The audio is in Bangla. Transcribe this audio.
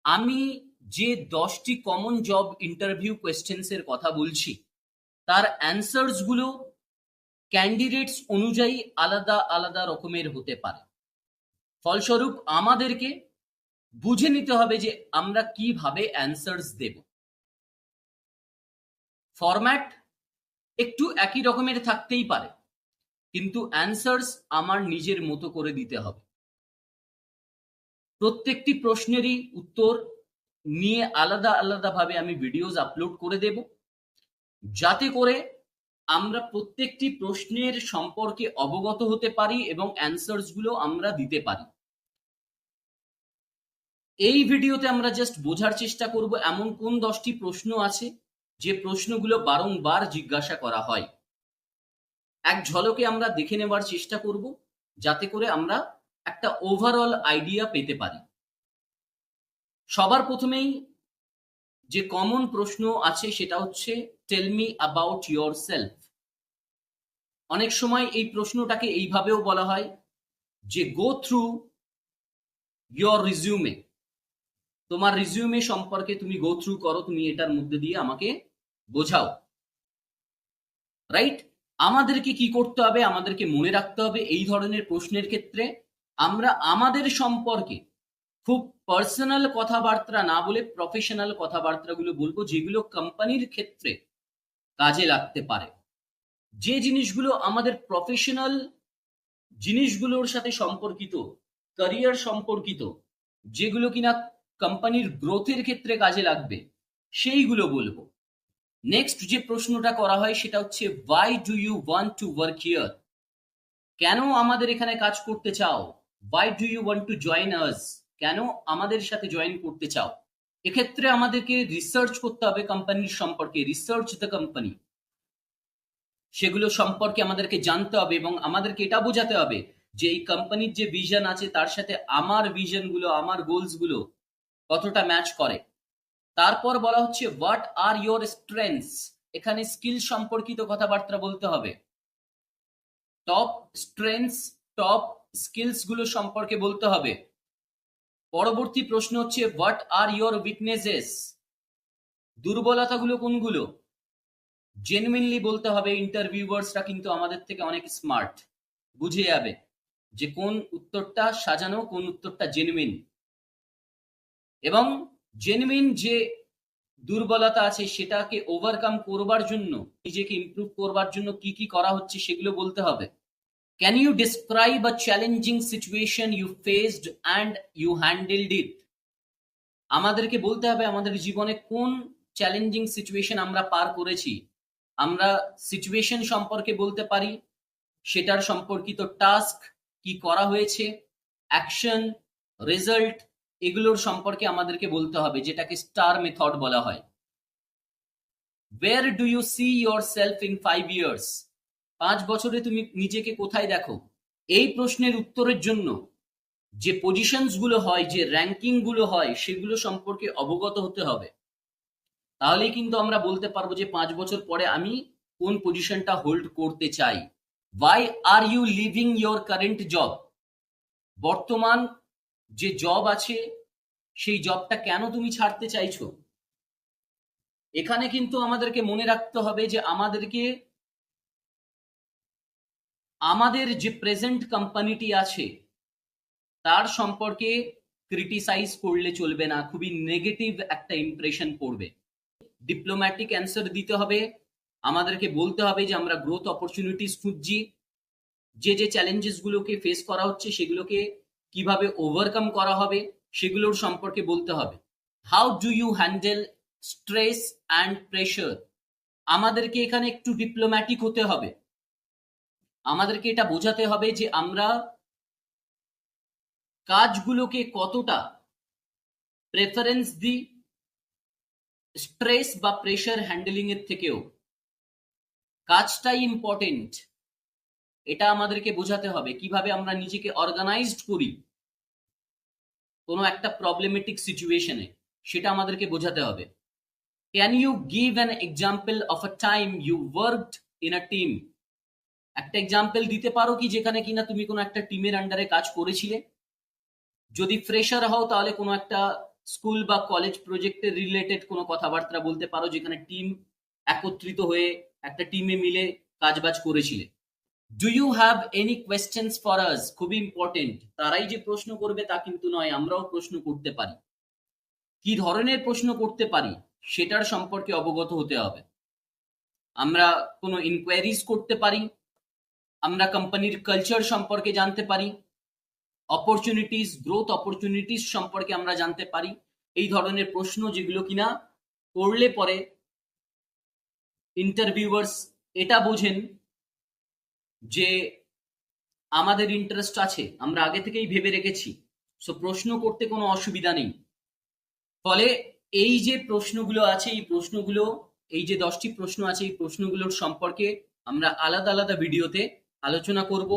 আমি যে 10টি কমন জব ইন্টারভিউ কোয়েশ্চেন্স এর কথা বলছি তার অ্যান্সার্স গুলো ক্যান্ডিডেটস অনুযায়ী আলাদা আলাদা রকমের হতে পারে। ফলস্বরূপ আমাদেরকে বুঝে নিতে হবে যে আমরা কিভাবে অ্যান্সার্স দেব। ফরম্যাট একটু একই রকমের থাকতেই পারে, কিন্তু অ্যান্সার্স আমার নিজের মতো করে দিতে হবে। প্রত্যেকটি প্রশ্নেরই উত্তর নিয়ে আলাদা আলাদা ভাবে আমি ভিডিওস আপলোড করে দেব, যাতে করে আমরা প্রত্যেকটি প্রশ্নের সম্পর্কে অবগত হতে পারি এবং অ্যান্সার্স গুলো আমরা দিতে পারি। এই ভিডিওতে আমরা জাস্ট বোঝার চেষ্টা করব এমন কোন 10টি প্রশ্ন আছে যে প্রশ্নগুলো বারংবার জিজ্ঞাসা করা হয়। এক ঝলকে আমরা দেখে নেবার চেষ্টা করব, যাতে করে আমরা একটা ওভারঅল আইডিয়া পেতে পারি। সবার প্রথমেই যে কমন প্রশ্ন আছে সেটা হচ্ছে টেল মি অ্যাবাউট ইয়োরসেলফ। অনেক সময় এই প্রশ্নটাকে এইভাবেও বলা হয় যে গো থ্রু ইয়োর রিজিউমে। তোমার রিজিউমে সম্পর্কে তুমি গো থ্রু করো, তুমি এটার মধ্যে দিয়ে আমাকে বোঝাও। রাইট? আমাদেরকে কি করতে হবে? আমাদেরকে মনে রাখতে হবে এই ধরনের প্রশ্নের ক্ষেত্রে আমরা আমাদের সম্পর্কে খুব পার্সোনাল কথাবার্তা না বলে প্রফেশনাল কথাবার্তাগুলো বলবো, যেগুলো কোম্পানির ক্ষেত্রে কাজে লাগতে পারে। যে জিনিসগুলো আমাদের প্রফেশনাল জিনিসগুলোর সাথে সম্পর্কিত, ক্যারিয়ার সম্পর্কিত, যেগুলো কিনা কোম্পানির গ্রোথের ক্ষেত্রে কাজে লাগবে, সেইগুলো বলবো। নেক্সট যে প্রশ্নটা করা হয় সেটা হচ্ছে why do you want to work here? কেন আমাদের এখানে কাজ করতে চাও? why do you want to join us? কেন আমাদের সাথে জয়েন করতে চাও? এক্ষেত্রে আমাদেরকে রিসার্চ করতে হবে কোম্পানির সম্পর্কে, রিসার্চ দ্য কোম্পানি। সেগুলো সম্পর্কে আমাদেরকে জানতে হবে এবং আমাদেরকে এটা বোঝাতে হবে যে এই কোম্পানির যে ভিশন আছে তার সাথে আমার ভিশন গুলো, আমার গোলস গুলো কতটা ম্যাচ করে। তারপর বলা হচ্ছে হোয়াট আর ইয়োর স্ট্রেংথস। এখানে স্কিল সম্পর্কিত কথাবার্তা বলতে হবে। টপ স্ট্রেংথস, টপ স্কিলস গুলো সম্পর্কে বলতে হবে। পরবর্তী প্রশ্ন হচ্ছে হোয়াট আর ইয়োর উইকনেসেস। দুর্বলতাগুলো কোনগুলো? জেনুইনলি বলতে হবে। ইন্টারভিউয়ার্সরা কিন্তু আমাদের থেকে অনেক স্মার্ট, বুঝে যাবে যে কোন উত্তরটা সাজানো, কোন উত্তরটা জেনুইন। এবং জেনুইন যে দুর্বলতা আছে সেটাকে ওভারকাম করবার জন্য, নিজেকে ইমপ্রুভ করবার জন্য কি কি করা হচ্ছে সেগুলো বলতে হবে। Can you describe a challenging situation you faced and you handled it. আমাদেরকে বলতে হবে আমাদের জীবনে কোন চ্যালেঞ্জিং সিচুয়েশন আমরা পার করেছি। আমরা সিচুয়েশন সম্পর্কে বলতে পারি, সেটার সম্পর্কিত টাস্ক কি করা হয়েছে, অ্যাকশন, রেজাল্ট, এগুলোর সম্পর্কে আমাদেরকে বলতে হবে, যেটাকে স্টার মেথড বলা হয়। Where do you see yourself in 5 years? 5 বছরে তুমি নিজেকে কোথায় দেখো? এই প্রশ্নের উত্তরের জন্য যে পজিশনস গুলো হয়, যে র্যাঙ্কিং গুলো হয়, সেগুলো সম্পর্কে অবগত হতে হবে। তাহলেই কিন্তু আমরা বলতে পারবো যে 5 বছর পরে আমি কোন পজিশনটা হোল্ড করতে চাই। Why are you leaving your current job? বর্তমান যে জব আছে সেই জবটা কেন তুমি ছাড়তে চাইছো? এখানে কিন্তু আমাদেরকে মনে রাখতে হবে যে আমাদের যে প্রেজেন্ট কোম্পানিটি আছে তার সম্পর্কে ক্রিটিসাইজ করলে চলবে না, খুবই নেগেটিভ একটা ইমপ্রেশন পড়বে। ডিপ্লোম্যাটিক অ্যান্সার দিতে হবে। আমাদেরকে বলতে হবে যে আমরা গ্রোথ অপরচুনিটিস খুঁজছি, যে যে চ্যালেঞ্জেস গুলোকে ফেস করা হচ্ছে সেগুলোকে কিভাবে ওভারকাম করা হবে সেগুলোর সম্পর্কে বলতে হবে। How do you handle stress and pressure. আমাদেরকে এখানে একটু ডিপ্লোম্যাটিক হতে হবে। আমাদেরকে এটা বোঝাতে হবে যে আমরা কাজগুলোকে কতটা প্রেফারেন্স দিই স্ট্রেস বা প্রেশার হ্যান্ডেলিং এর থেকেও। কাজটাই ইম্পর্টেন্ট, এটা আমাদেরকে বোঝাতে হবে। কিভাবে আমরা নিজেকে অর্গানাইজড করি কোনো একটা প্রবলেমেটিক সিচুয়েশনে, সেটা আমাদেরকে বোঝাতে হবে। Can you give an example of a time you worked in a team. একটা এক্সাম্পল দিতে পারো কি যেখানে কিনা তুমি কোনো একটা টিমের আন্ডারে কাজ করেছিলে? যদি ফ্রেশার হও তাহলে কোনো একটা স্কুল বা কলেজ প্রজেক্টের রিলেটেড কোনো কথাবার্তা বলতে পারো যেখানে টিম একত্রিত হয়ে একটা টিমে মিলে কাজবাজ করেছিলে। Do you have any questions for us? খুবই ইম্পর্টেন্ট। তারাই যে প্রশ্ন করবে তা কিন্তু নয়, আমরাও প্রশ্ন করতে পারি। কি ধরনের প্রশ্ন করতে পারি সেটার সম্পর্কে অবগত হতে হবে। আমরা কোনো ইনকোয়ারিজ করতে পারি, আমরা কোম্পানির কালচার সম্পর্কে জানতে পারি, অপরচুনিটিস, গ্রোথ অপরচুনিটিস সম্পর্কে আমরা জানতে পারি। এই ধরনের প্রশ্ন যেগুলো কিনা করলে পরে ইন্টারভিউয়ার্স এটা বোঝেন যে আমাদের ইন্টারেস্ট আছে, আমরা আগে থেকেই ভেবে রেখেছি, সো প্রশ্ন করতে কোনো অসুবিধা নেই। ফলে এই যে প্রশ্নগুলো আছে, এই যে 10টি প্রশ্ন আছে, এই প্রশ্নগুলোর সম্পর্কে আমরা আলাদা আলাদা ভিডিওতে আলোচনা করব।